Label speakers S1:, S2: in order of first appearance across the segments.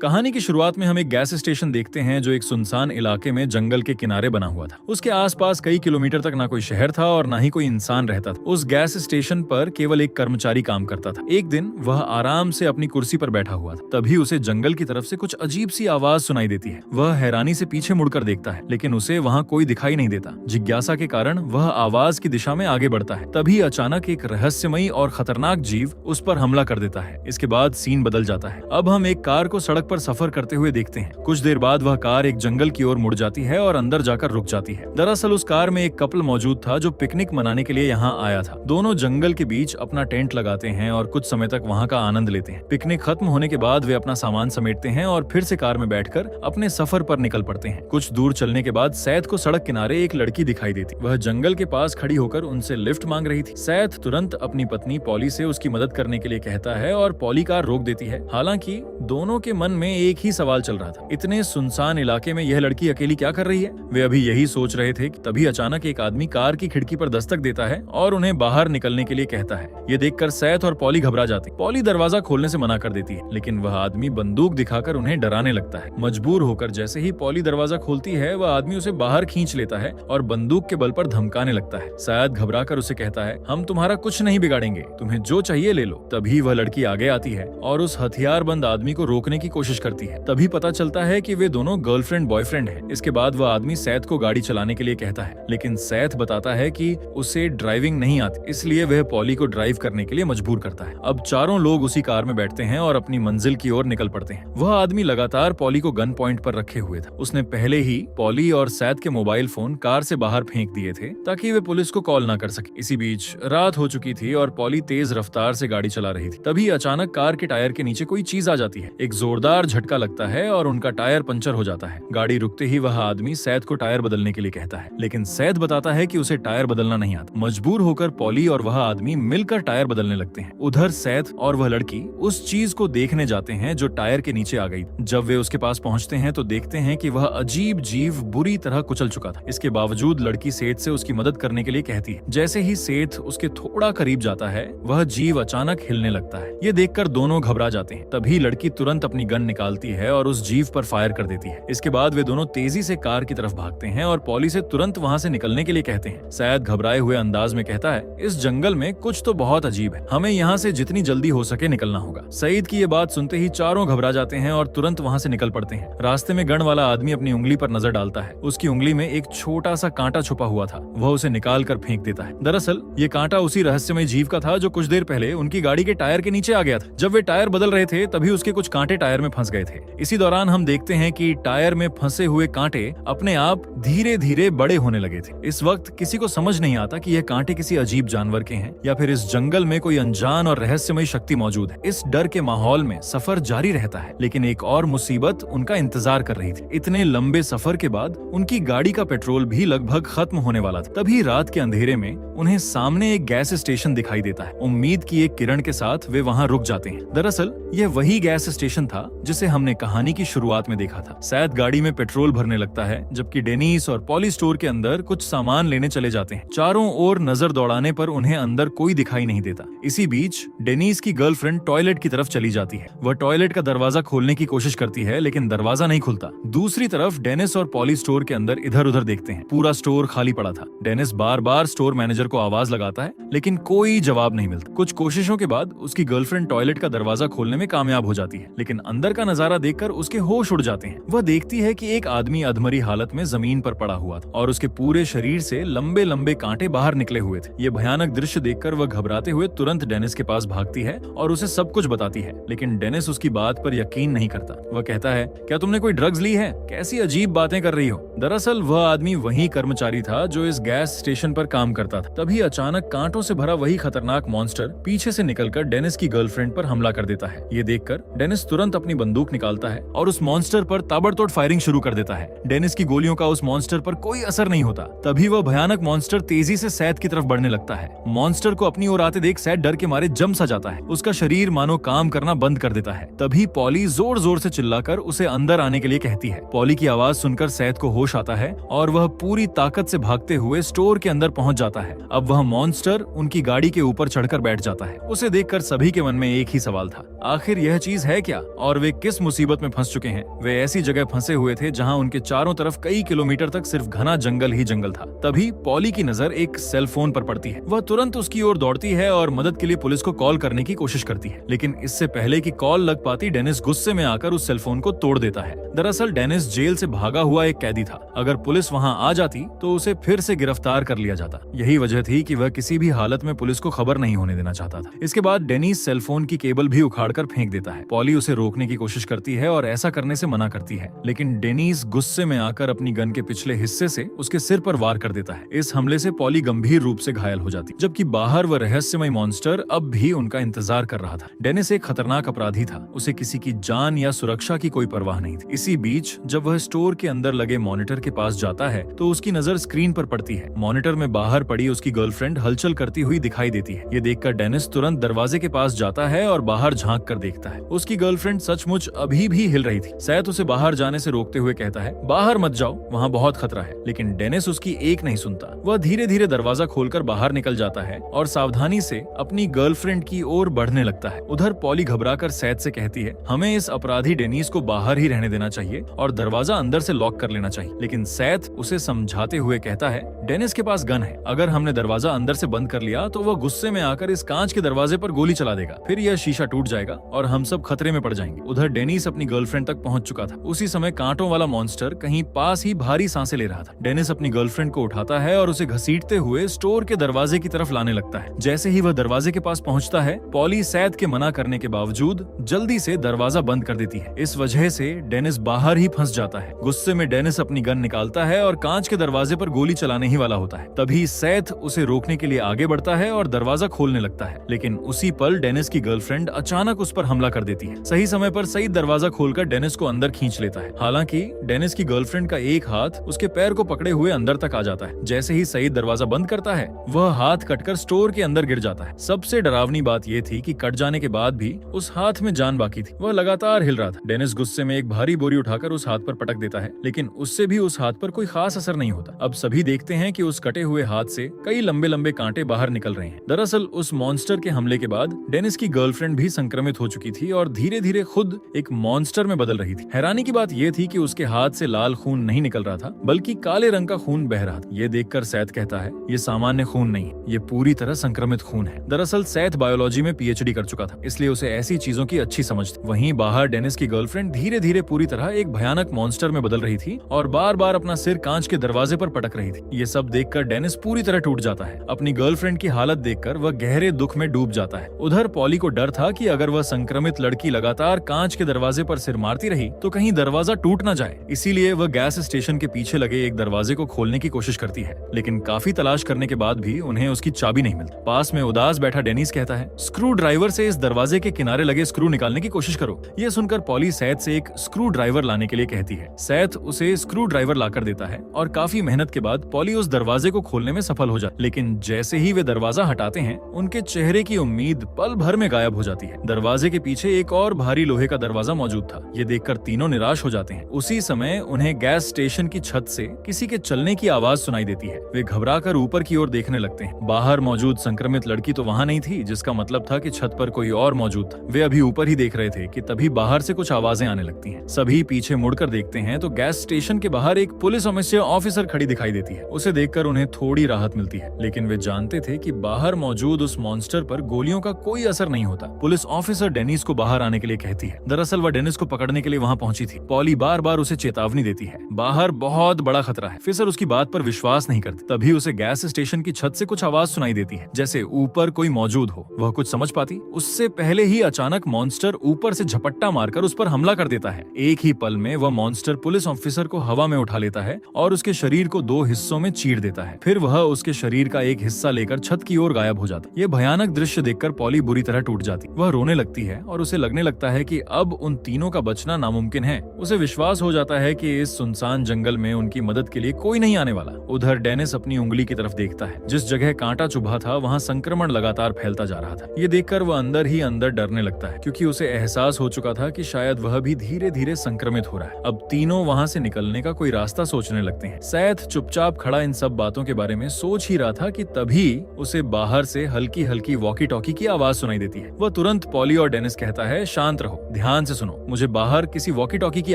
S1: कहानी की शुरुआत में हम एक गैस स्टेशन देखते हैं जो एक सुनसान इलाके में जंगल के किनारे बना हुआ था। उसके आसपास कई किलोमीटर तक ना कोई शहर था और ना ही कोई इंसान रहता था। उस गैस स्टेशन पर केवल एक कर्मचारी काम करता था। एक दिन वह आराम से अपनी कुर्सी पर बैठा हुआ था। तभी उसे जंगल की तरफ से कुछ अजीब सी आवाज सुनाई देती है। वह हैरानी से पीछे मुड़कर देखता है, लेकिन उसे वहाँ कोई दिखाई नहीं देता। जिज्ञासा के कारण वह आवाज की दिशा में आगे बढ़ता है। तभी अचानक एक रहस्यमयी और खतरनाक जीव उस पर हमला कर देता है। इसके बाद सीन बदल जाता है। अब हम एक कार को सड़क पर सफर करते हुए देखते हैं। कुछ देर बाद वह कार एक जंगल की ओर मुड़ जाती है और अंदर जाकर रुक जाती है। दरअसल उस कार में एक कपल मौजूद था जो पिकनिक मनाने के लिए यहाँ आया था। दोनों जंगल के बीच अपना टेंट लगाते हैं और कुछ समय तक वहाँ का आनंद लेते हैं। पिकनिक खत्म होने के बाद वे अपना सामान समेटते हैं और फिर से कार में बैठकर अपने सफर पर निकल पड़ते हैं। कुछ दूर चलने के बाद सैथ को सड़क किनारे एक लड़की दिखाई देती। वह जंगल के पास खड़ी होकर उनसे लिफ्ट मांग रही थी। सैथ तुरंत अपनी पत्नी पॉली से उसकी मदद करने के लिए कहता है और पॉली कार रोक देती है। हालांकि दोनों के मन में एक ही सवाल चल रहा था, इतने सुनसान इलाके में यह लड़की अकेली क्या कर रही है। वे अभी यही सोच रहे थे कि तभी अचानक एक आदमी कार की खिड़की पर दस्तक देता है और उन्हें बाहर निकलने के लिए कहता है। ये देखकर सैथ और पॉली घबरा जाती। पॉली दरवाजा खोलने से मना कर देती है, लेकिन वह आदमी बंदूक दिखाकर उन्हें डराने लगता है। मजबूर होकर जैसे ही पॉली दरवाजा खोलती है, वह आदमी उसे बाहर खींच लेता है और बंदूक के बल पर धमकाने लगता है। सैथ घबराकर उसे कहता है, हम तुम्हारा कुछ नहीं बिगाड़ेंगे, तुम्हें जो चाहिए ले लो। तभी वह लड़की आगे आती है और उस हथियारबंद आदमी को रोकने की कोशिश करती है। तभी पता चलता है कि वे दोनों गर्लफ्रेंड बॉयफ्रेंड हैं। इसके बाद वह आदमी सैथ को गाड़ी चलाने के लिए कहता है, लेकिन सैथ बताता है कि उसे ड्राइविंग नहीं आती, इसलिए वह पॉली को ड्राइव करने के लिए मजबूर करता है। अब चारों लोग उसी कार में बैठते हैं और अपनी मंजिल की ओर निकल पड़ते हैं। वह आदमी लगातार पॉली को गन पॉइंट पर रखे हुए था। उसने पहले ही पॉली और सैथ के मोबाइल फोन कार से बाहर फेंक दिए थे ताकि वे पुलिस को कॉल ना कर सके। इसी बीच रात हो चुकी थी और पॉली तेज रफ्तार से गाड़ी चला रही थी। तभी अचानक कार के टायर के नीचे कोई चीज आ जाती है। एक जोरदार झटका लगता है और उनका टायर पंचर हो जाता है। गाड़ी रुकते ही वह आदमी सैथ को टायर बदलने के लिए कहता है, लेकिन सैथ बताता है कि उसे टायर बदलना नहीं आता। मजबूर होकर पॉली और वह आदमी मिलकर टायर बदलने लगते हैं। उधर सैथ और वह लड़की उस चीज को देखने जाते हैं जो टायर के नीचे आ गई। जब वे उसके पास पहुंचते हैं तो देखते हैं कि वह अजीब जीव बुरी तरह कुचल चुका था। इसके बावजूद लड़की सेठ से उसकी मदद करने के लिए कहती है। जैसे ही सेठ उसके थोड़ा करीब जाता है, वह जीव अचानक हिलने लगता है। ये देखकर दोनों घबरा जाते हैं। तभी लड़की तुरंत अपनी गन निकालती है और उस जीव पर फायर कर देती है। इसके बाद वे दोनों तेजी से कार की तरफ भागते हैं और पॉली से तुरंत वहाँ से निकलने के लिए कहते हैं। सैद घबराए हुए अंदाज में कहता है, इस जंगल में कुछ तो बहुत अजीब है, हमें यहाँ से जितनी जल्दी हो सके निकलना होगा। सईद की ये बात सुनते ही चारों घबरा जाते हैं और तुरंत वहाँ से निकल पड़ते हैं। रास्ते में गन वाला आदमी अपनी उंगली पर नजर डालता है। उसकी उंगली में एक छोटा सा कांटा छुपा हुआ था। वह उसे निकाल कर फेंक देता है। दरअसल ये कांटा उसी रहस्यमय जीव का था जो कुछ देर पहले उनकी गाड़ी के टायर के नीचे आ गया था। जब वे टायर बदल रहे थे तभी उसके कुछ कांटे टायर में फंस गए थे। इसी दौरान हम देखते हैं कि टायर में फंसे हुए कांटे अपने आप धीरे धीरे बड़े होने लगे थे। इस वक्त किसी को समझ नहीं आता कि यह कांटे किसी अजीब जानवर के हैं या फिर इस जंगल में कोई अनजान और रहस्यमय शक्ति मौजूद है। इस डर के माहौल में सफर जारी रहता है, लेकिन एक और मुसीबत उनका इंतजार कर रही थी। इतने लंबे सफर के बाद उनकी गाड़ी का पेट्रोल भी लगभग खत्म होने वाला था। तभी रात के अंधेरे में उन्हें सामने एक गैस स्टेशन दिखाई देता है। उम्मीद की एक किरण के साथ वे वहां रुक जाते हैं। दरअसल यह वही गैस स्टेशन था जिसे हमने कहानी की शुरुआत में देखा था। सैद गाड़ी में पेट्रोल भरने लगता है, जबकि डेनिस और पॉली स्टोर के अंदर कुछ सामान लेने चले जाते हैं। चारों ओर नजर दौड़ाने पर उन्हें अंदर कोई दिखाई नहीं देता। इसी बीच डेनिस की गर्लफ्रेंड टॉयलेट की तरफ चली जाती है। वह टॉयलेट का दरवाजा खोलने की कोशिश करती है, लेकिन दरवाजा नहीं खुलता। दूसरी तरफ डेनिस और पॉली स्टोर के अंदर इधर उधर देखते हैं। पूरा स्टोर खाली पड़ा था। डेनिस बार बार स्टोर मैनेजर को आवाज लगाता है, लेकिन कोई जवाब नहीं मिलता। कुछ कोशिशों के बाद उसकी गर्लफ्रेंड टॉयलेट का दरवाजा खोलने में कामयाब हो जाती है, लेकिन अंदर का नजारा देखकर उसके होश उड़ जाते हैं। वह देखती है कि एक आदमी अधमरी हालत में जमीन पर पड़ा हुआ था और उसके पूरे शरीर से लंबे लंबे कांटे बाहर निकले हुए थे। ये भयानक दृश्य देखकर वह घबराते हुए तुरंत डेनिस के पास भागती है और उसे सब कुछ बताती है, लेकिन डेनिस उसकी बात पर यकीन नहीं करता। वह कहता है, क्या तुमने कोई ड्रग्स ली है? कैसी अजीब बातें कर रही हो। दरअसल वह आदमी वही कर्मचारी था जो इस गैस स्टेशन पर काम करता था। तभी अचानक कांटों से भरा वही खतरनाक मॉन्स्टर पीछे से निकलकर डेनिस की गर्लफ्रेंड पर हमला कर देता है। ये देखकर डेनिस तुरंत अपनी बंदूक निकालता है और उस मॉन्स्टर पर ताबड़तोड़ फायरिंग शुरू कर देता है। डेनिस की गोलियों का उस मॉन्स्टर पर कोई असर नहीं होता। तभी वह भयानक मॉन्स्टर तेजी से सैद की तरफ बढ़ने लगता है। मॉन्स्टर को अपनी ओर आते देख सैद डर के मारे जम सा जाता है। उसका शरीर मानो काम करना बंद कर देता है। तभी पॉली जोर जोर से चिल्लाकर उसे अंदर आने के लिए कहती है। पॉली की आवाज सुनकर सैद को होश आता है और वह पूरी ताकत से भागते हुए स्टोर के अंदर पहुंच जाता है। अब वह मॉन्स्टर उनकी गाड़ी के ऊपर चढ़कर बैठ जाता है। उसे देखकर सभी के मन में एक ही सवाल था, आखिर यह चीज है क्या और वे किस मुसीबत में फंस चुके हैं। वे ऐसी जगह फंसे हुए थे जहां उनके चारों तरफ कई किलोमीटर तक सिर्फ घना जंगल ही जंगल था। तभी पॉली की नजर एक सेल फोन पर पड़ती है। वह तुरंत उसकी ओर दौड़ती है और मदद के लिए पुलिस को कॉल करने की कोशिश करती है, लेकिन इससे पहले कि कॉल लग पाती, डेनिस गुस्से में आकर उस सेल फोन को तोड़ देता है। दरअसल डेनिस जेल से भागा हुआ एक कैदी था। अगर पुलिस वहां आ जाती तो उसे फिर से गिरफ्तार कर लिया जाता। यही वजह थी कि वह किसी भी हालत में पुलिस को खबर नहीं होने देना चाहता था। इसके बाद डेनिस सेल फोन की केबल भी उखाड़कर फेंक देता है। पॉली उसे रोकने की कोशिश करती है और ऐसा करने से मना करती है, लेकिन डेनिस गुस्से में आकर अपनी गन के पिछले हिस्से से उसके सिर पर वार कर देता है। इस हमले से पॉली गंभीर रूप से घायल हो जाती, जबकि बाहर वह रहस्यमय मॉन्स्टर अब भी उनका इंतजार कर रहा था। डेनिस एक खतरनाक अपराधी था। उसे किसी की जान या सुरक्षा की कोई परवाह नहीं थी। इसी बीच जब वह स्टोर के अंदर लगे मॉनिटर के पास जाता है तो उसकी नजर स्क्रीन पर पड़ती है। मॉनिटर में बाहर पड़ी उसकी गर्लफ्रेंड हलचल करती हुई दिखाई देती है। ये देखकर डेनिस तुरंत दरवाजे के पास जाता है और बाहर झांक कर देखता है। उसकी गर्लफ्रेंड सचमुच अभी भी हिल रही थी। सैथ उसे बाहर जाने से रोकते हुए कहता है, बाहर मत जाओ, वहाँ बहुत खतरा है। लेकिन डेनिस उसकी एक नहीं सुनता। वह धीरे धीरे दरवाजा खोलकर बाहर निकल जाता है और सावधानी से अपनी गर्लफ्रेंड की ओर बढ़ने लगता है। उधर पॉली घबराकर सैथ से कहती है, हमें इस अपराधी डेनिस को बाहर ही रहने देना चाहिए और दरवाजा अंदर से लॉक कर लेना चाहिए। लेकिन सैथ उसे समझाते हुए कहता है, डेनिस के पास गन है। अगर हमने दरवाजा अंदर से बंद कर लिया तो वह गुस्से में आकर इस कांच के दरवाजे पर गोली चला देगा। फिर यह शीशा टूट जाएगा और हम सब खतरे में पड़ जाएंगे। उधर डेनिस अपनी गर्लफ्रेंड तक पहुंच चुका था। उसी समय कांटों वाला मॉन्स्टर कहीं पास ही भारी सांसें ले रहा था। डेनिस अपनी गर्लफ्रेंड को उठाता है और उसे घसीटते हुए स्टोर के दरवाजे की तरफ लाने लगता है। जैसे ही वह दरवाजे के पास पहुंचता है, पॉली सैथ के मना करने के बावजूद जल्दी से दरवाजा बंद कर देती है। इस वजह से डेनिस बाहर ही फंस जाता है। गुस्से में डेनिस अपनी गन निकालता है और कांच के दरवाजे पर गोली चलाने ही वाला होता है। तभी सैथ उसे रोकने के लिए आगे बढ़ता है और दरवाजा खोलने लगता है, लेकिन उसी पल डेनिस की गर्लफ्रेंड अचानक उस पर हमला कर देती है। सही समय पर सईद दरवाजा खोलकर डेनिस को अंदर खींच लेता है। हालांकि डेनिस की गर्लफ्रेंड का एक हाथ उसके पैर को पकड़े हुए अंदर तक आ जाता है। जैसे ही सईद दरवाजा बंद करता है, वह हाथ कटकर स्टोर के अंदर गिर जाता है। सबसे डरावनी बात यह थी कि कट जाने के बाद भी उस हाथ में जान बाकी थी। वह लगातार हिल रहा था। डेनिस गुस्से में एक भारी बोरी उठाकर उस हाथ पर पटक देता है, लेकिन उससे भी उस हाथ पर कोई खास असर नहीं होता। अब सभी देखते हैं कि उस कटे हुए हाथ से कई लंबे लंबे कांटे बाहर निकल रहे हैं। दरअसल उस मॉन्स्टर के हमले के बाद डेनिस की गर्लफ्रेंड भी संक्रमित हो चुकी थी और धीरे धीरे खुद एक मॉन्स्टर में बदल रही थी। हैरानी की बात यह थी कि उसके हाथ से लाल खून नहीं निकल रहा था, बल्कि काले रंग का खून बह रहा था। ये देखकर सैथ कहता है, ये सामान्य खून नहीं, ये पूरी तरह संक्रमित खून है। दरअसल सैथ बायोलॉजी में पीएचडी कर चुका था, इसलिए उसे ऐसी चीजों की अच्छी समझ थी। वहीं बाहर डेनिस की गर्लफ्रेंड धीरे धीरे पूरी तरह एक भयानक मॉन्स्टर में बदल रही थी और बार बार अपना सिर कांच के दरवाजे पर पटक रही थी। ये सब देखकर डेनिस पूरी तरह टूट जाता है। अपनी गर्लफ्रेंड की हालत देखकर वह गहरे दुख में डूब जाता है। उधर पॉली को डर था कि अगर वह संक्रमित लड़की लगातार कांच के दरवाजे पर सिर मारती रही तो कहीं दरवाजा टूट न जाए। इसीलिए वह गैस स्टेशन के पीछे लगे एक दरवाजे को खोलने की कोशिश करती है, लेकिन काफी तलाश करने के बाद भी उन्हें उसकी चाबी नहीं मिलती। पास में उदास बैठा डेनिस कहता है, स्क्रू ड्राइवर से इस दरवाजे के किनारे लगे स्क्रू निकालने की कोशिश करो। यह सुनकर पॉली सैथ से एक स्क्रू ड्राइवर लाने के लिए कहती है। सैथ उसे स्क्रू ड्राइवर लाकर देता है और काफी मेहनत के बाद पॉली उस दरवाजे को खोलने में सफल हो जाती। लेकिन जैसे ही वे दरवाजा हटाते हैं, उनके चेहरे की उम्मीद पल भर में गायब हो जाती है। दरवाजे के पीछे एक और भारी लोहे का दरवाजा मौजूद था। ये देखकर तीनों निराश हो जाते हैं। उसी समय उन्हें गैस स्टेशन की छत से किसी के चलने की आवाज सुनाई देती है। वे घबराकर ऊपर की ओर देखने लगते हैं। बाहर मौजूद संक्रमित लड़की तो वहाँ नहीं थी, जिसका मतलब था कि छत पर कोई और मौजूद था। वे अभी ऊपर ही देख रहे थे कि तभी बाहर से कुछ आवाजें आने लगती हैं। सभी पीछे मुड़कर देखते हैं तो गैस स्टेशन के बाहर एक पुलिस ऑफिसर खड़ी दिखाई देती है। उसे देखकर उन्हें थोड़ी राहत मिलती है, लेकिन वे जानते थे कि बाहर मौजूद उस मॉन्स्टर पर गोलियों का कोई असर नहीं होता। पुलिस ऑफिसर डेनिस को बाहर आने के लिए कहती है। दरअसल वह डेनिस को पकड़ने के लिए वहाँ पहुंची थी। पॉली बार बार उसे चेतावनी देती है, बाहर बहुत बड़ा खतरा है। ऑफिसर उसकी बात पर विश्वास नहीं करती। तभी उसे गैस स्टेशन की छत से कुछ आवाज सुनाई देती है, जैसे ऊपर कोई मौजूद हो। वह कुछ समझ पाती उससे पहले ही अचानक मॉन्स्टर ऊपर से झपट्टा मारकर उस पर हमला कर देता है। एक ही पल में वह मॉन्स्टर पुलिस ऑफिसर को हवा में उठा लेता है और उसके शरीर को दो हिस्सों में चीर देता है। फिर वह उसके शरीर का एक हिस्सा लेकर छत की ओर गायब हो जाता है। ये भयानक दृश्य देखकर पॉली बुरी तरह टूट जाती। वह रोने लगती है और उसे लगने लगता है कि अब उन तीनों का बचना नामुमकिन है। उसे विश्वास हो जाता है कि इस सुनसान जंगल में उनकी मदद के लिए कोई नहीं आने वाला। उधर डेनिस अपनी उंगली की तरफ देखता है। जिस जगह कांटा चुभा था वहाँ संक्रमण लगातार फैलता जा रहा था। ये देखकर वह अंदर ही अंदर डरने लगता है, क्योंकि उसे एहसास हो चुका था कि शायद वह भी धीरे धीरे संक्रमित हो रहा है। अब तीनों वहाँ से निकलने का कोई रास्ता सोचने लगते हैं। सैथ चुपचाप खड़ा इन सब बातों के बारे में सोच ही रहा था कि तभी उसे बाहर से हल्की हल्की वॉकी टॉकी की आवाज सुनाई देती है। वह तुरंत पॉली और डेनिस कहता है, शांत रहो, ध्यान से सुनो, मुझे बाहर किसी वॉकी टॉकी की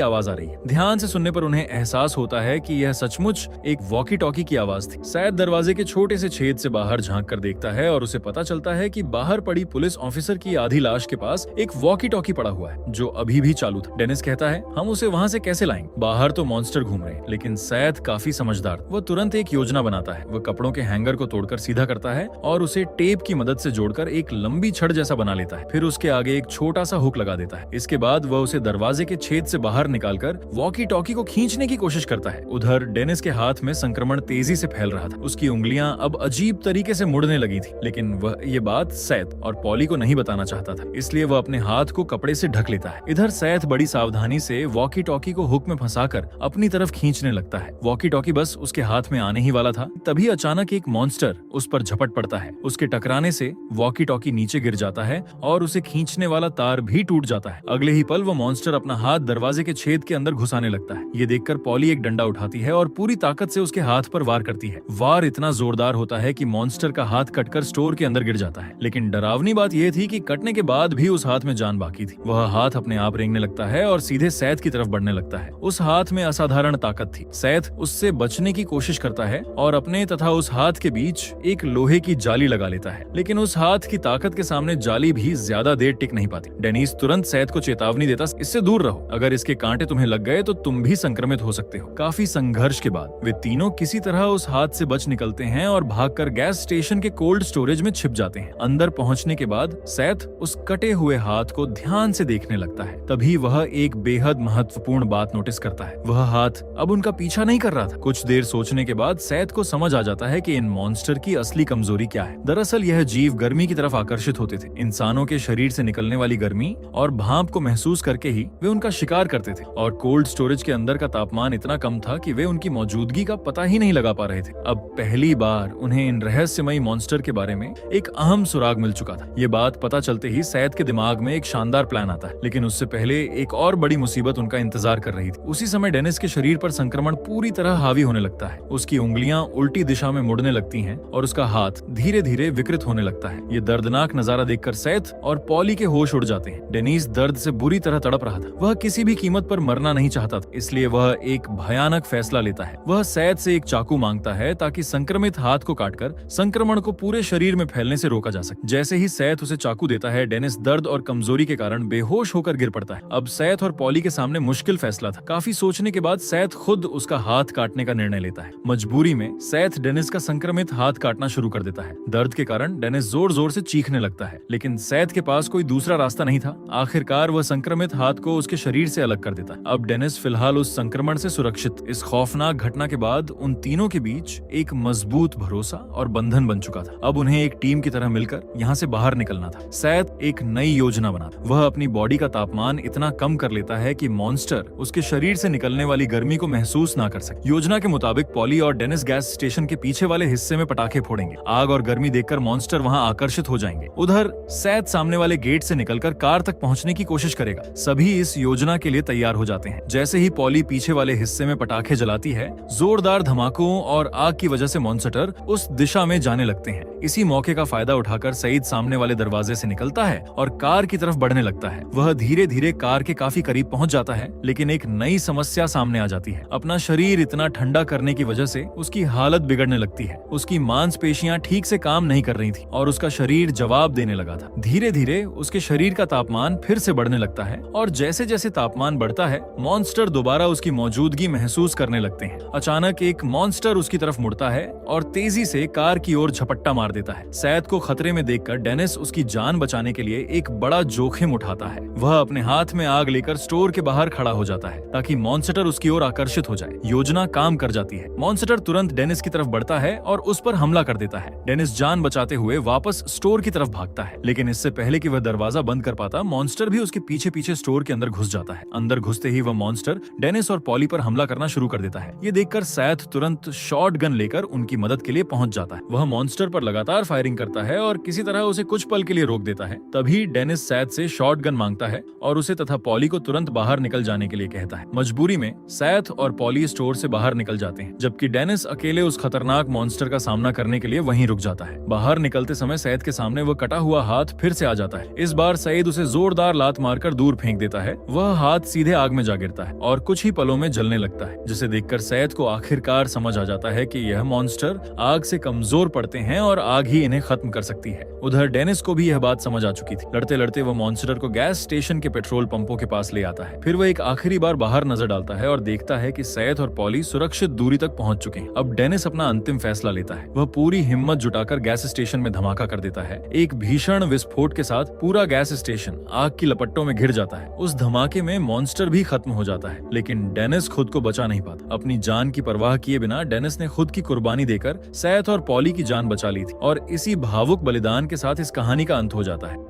S1: आवाज आ रही है। ध्यान से सुनने पर उन्हें एहसास होता है कि यह सचमुच एक वॉकी टॉकी की आवाज थी। सैद दरवाजे के छोटे से छेद से बाहर झांक कर देखता है और उसे पता चलता है कि बाहर पड़ी पुलिस ऑफिसर की आधी लाश के पास एक वॉकी टॉकी पड़ा हुआ है जो अभी भी चालू था। डेनिस कहता है, हम उसे वहां से कैसे लाएंगे? बाहर तो मॉन्स्टर घूम रहे हैं। लेकिन सैद काफी समझदार, वो तुरंत एक योजना बनाता है। वो कपड़ों के हैंगर को तोड़कर सीधा करता है और उसे टेप की मदद से जोड़कर एक लंबी छड़ जैसा बना लेता है। फिर उसके आगे एक छोटा सा हुक लगा देता है। इसके बाद वह उसे दरवाजे के छेद से बाहर निकालकर वॉकी टॉकी को खींचने की कोशिश करता है। उधर डेनिस के हाथ में संक्रमण तेजी से फैल रहा था। उसकी उंगलियां अब अजीब तरीके से मुड़ने लगी थी, लेकिन वह ये बात सैद और पॉली को नहीं बताना चाहता था, इसलिए वह अपने हाथ को कपड़े से ढक लेता है। इधर सैद बड़ी सावधानी से वॉकी टॉकी को हुक में फंसाकर अपनी तरफ खींचने लगता है। वॉकी टॉकी बस उसके हाथ में आने ही वाला था, तभी अचानक एक मॉन्स्टर उस पर झपट पड़ता है। उसके टकराने से वॉकी टॉकी नीचे गिर जाता है और उसे खींचने वाला तार भी टूट जाता है। अगले ही पल वो मॉन्स्टर अपना हाथ दरवाजे के छेद के अंदर घुसाने लगता है। ये देखकर पॉली एक डंडा उठाती है और पूरी ताकत से उसके हाथ पर वार करती है। वार इतना जोरदार होता है कि मॉन्स्टर का हाथ कटकर स्टोर के अंदर गिर जाता है। लेकिन डरावनी बात यह थी कि कटने के बाद भी उस हाथ में जान बाकी थी। वह हाथ अपने आप रेंगने लगता है और सीधे सैद की तरफ बढ़ने लगता है। उस हाथ में असाधारण ताकत थी। सैद उससे बचने की कोशिश करता है और अपने तथा उस हाथ के बीच एक लोहे की जाली लगा लेता है, लेकिन उस हाथ की ताकत के सामने जाली भी ज्यादा देर टिक नहीं पाती। डेनिस तुरंत सैद को चेतावनी देता, इससे दूर रहो, अगर इसके कांटे तुम्हें लग गए तो तुम भी संक्रमित हो सकते हो। काफी संघर्ष के बाद वे तीनों किसी तरह उस हाथ से बच निकलते हैं और भागकर गैस स्टेशन के कोल्ड स्टोरेज में छिप जाते हैं। अंदर पहुंचने के बाद सैद उस कटे हुए हाथ को ध्यान से देखने लगता है। तभी वह एक बेहद महत्वपूर्ण बात नोटिस करता है। वह हाथ अब उनका पीछा नहीं कर रहा था। कुछ देर सोचने के बाद सैद को समझ आ जाता है कि इन मॉन्स्टर की असली कमजोरी क्या है। दरअसल यह जीव गर्मी की तरफ आकर्षित होते थे। इंसानों के शरीर से निकलने वाली गर्मी और भाप को महसूस करके ही वे उनका शिकार करते थे, और कोल्ड स्टोरेज के अंदर का तापमान इतना कम था कि वे उनकी मौजूदगी का पता ही नहीं लगा पा रहे थे। अब पहली बार उन्हें इन रहस्यमयी मॉन्स्टर के बारे में एक अहम सुराग मिल चुका था। ये बात पता चलते ही सैद के दिमाग में एक शानदार प्लान आता है, लेकिन उससे पहले एक और बड़ी मुसीबत उनका इंतजार कर रही थी। उसी समय डेनिस के शरीर पर संक्रमण पूरी तरह हावी होने लगता है। उसकी उंगलियां उल्टी दिशा में मुड़ने लगती हैं और उसका हाथ धीरे धीरे विकृत होने लगता है। ये दर्दनाक नजारा देखकर सैद और पॉली के होश उड़ जाते हैं। डेनिस दर्द से बुरी तरह तड़प रहा था। वह किसी भी कीमत पर मरना नहीं चाहता था, इसलिए वह एक भयानक फैसला लेता है। वह सैद से एक चाकू मांगता है ताकि संक्रमित हाथ को काटकर संक्रमण को पूरे शरीर में फैलने से रोका जा सके। जैसे ही सैद उसे चाकू देता है, डेनिस दर्द और कमजोरी के कारण बेहोश होकर गिर पड़ता है। अब सैद और पॉली के सामने मुश्किल फैसला था। काफी सोचने के बाद सैद खुद उसका हाथ काटने का निर्णय लेता है। मजबूरी में सैद डेनिस का संक्रमित हाथ काटना शुरू कर देता है। दर्द के कारण डेनिस जोर जोर से चीखने लगता है, लेकिन सैद के पास कोई दूसरा रास्ता नहीं था। आखिरकार वह संक्रमित हाथ को उसके शरीर से अलग कर देता है। अब डेनिस फिलहाल उस संक्रमण से सुरक्षित। इस खौफनाक घटना के बाद उन तीनों के बीच एक मजबूत भरोसा और बंधन बन चुका था। अब उन्हें एक टीम की तरह मिलकर यहाँ से बाहर निकलना था। सैद एक नई योजना बनाता। वह अपनी बॉडी का तापमान इतना कम कर लेता है कि मॉन्स्टर उसके शरीर से निकलने वाली गर्मी को महसूस ना कर सके। योजना के मुताबिक पॉली और डेनिस गैस स्टेशन के पीछे वाले हिस्से में पटाखे फोड़ेंगे। आग और गर्मी देखकर मॉन्स्टर वहां आकर्षित हो जाएंगे। उधर सैद सामने वाले गेट से निकलकर कार तक पहुंचने की कोशिश करेगा। सभी इस योजना के लिए तैयार हो जाते हैं। जैसे ही पॉली पीछे वाले हिस्से में पटाखे जलाती है, जोरदार धमाकों और आग की वजह से मॉन्स्टर उस दिशा में जाने लगते हैं। इसी मौके का फायदा उठाकर सईद सामने वाले दरवाजे से निकलता है और कार की तरफ बढ़ने लगता है। वह धीरे धीरे कार के काफी करीब पहुंच जाता है, लेकिन एक नई समस्या सामने आ जाती है। अपना शरीर इतना ठंडा करने की वजह से उसकी हालत बिगड़ने लगती है। उसकी मांसपेशियां ठीक से काम नहीं कर रही थी और उसका शरीर जवाब देने लगा था। धीरे धीरे उसके शरीर का तापमान फिर से बढ़ने लगता है और जैसे जैसे तापमान बढ़ता है, मॉन्स्टर दोबारा उसकी मौजूदगी महसूस करने लगते हैं। अचानक एक मॉन्स्टर उसकी तरफ मुड़ता है और तेजी से कार की ओर झपट्टा मार देता है। सैद को खतरे में देखकर डेनिस उसकी जान बचाने के लिए एक बड़ा जोखिम उठाता है। वह अपने हाथ में आग लेकर स्टोर के बाहर खड़ा हो जाता है ताकि मॉन्स्टर उसकी ओर आकर्षित हो जाए। योजना काम कर जाती है। मॉन्स्टर तुरंत डेनिस की तरफ बढ़ता है और उस पर हमला कर देता है। डेनिस जान बचाते हुए वापस स्टोर की तरफ भागता है, लेकिन इससे पहले कि वह दरवाजा बंद कर पाता, मॉन्स्टर भी उसके पीछे पीछे स्टोर के अंदर घुस जाता है। अंदर घुसते ही वह मॉन्स्टर डेनिस और पॉली पर हमला करना शुरू कर देता है। ये देखकर सैद तुरंत शॉट गन लेकर उनकी मदद के लिए पहुंच जाता है। वह मॉन्स्टर पर लगातार फायरिंग करता है और किसी तरह उसे कुछ पल के लिए रोक देता है। तभी डेनिस सैद से शॉट गन मांगता है और उसे तथा पॉली को तुरंत बाहर निकल जाने के लिए कहता है। मजबूरी में सैद और पॉली स्टोर से बाहर निकल जाते हैं, जबकि डेनिस अकेले उस खतरनाक मॉन्स्टर का सामना करने के लिए वहीं रुक जाता है। बाहर निकलते समय सैद के सामने वह कटा हुआ हाथ फिर से आ जाता है। इस बार सईद उसे जोरदार लात लात मारकर दूर फेंक देता है। वह हाथ सीधे आग में जा गिरता है और कुछ ही पलों में जलने लगता है, जिसे देखकर सैयद को आखिरकार समझ आ जाता है कि यह मॉन्स्टर आग से कमजोर पड़ते हैं और आग ही इन्हें खत्म कर सकती है। उधर डेनिस को भी यह बात समझ आ चुकी थी। लड़ते लड़ते वह मॉन्स्टर को गैस स्टेशन के पेट्रोल पंपों के पास ले आता है। फिर वह एक आखिरी बार बाहर नजर डालता है और देखता है कि सैयद और पॉली सुरक्षित दूरी तक पहुंच चुके हैं। अब डेनिस अपना अंतिम फैसला लेता है। वह पूरी हिम्मत जुटाकर गैस स्टेशन में धमाका कर देता है। एक भीषण विस्फोट के साथ पूरा गैस स्टेशन आग की लपटों में घिर जाता है। उस धमाके में मॉन्स्टर भी खत्म हो जाता है, लेकिन डेनिस खुद को बचा नहीं पाता। अपनी जान की परवाह किए बिना डेनिस ने खुद की कुर्बानी देकर सैयद और पॉली की जान बचा ली थी और इसी भावुक बलिदान के साथ इस कहानी का अंत हो जाता है।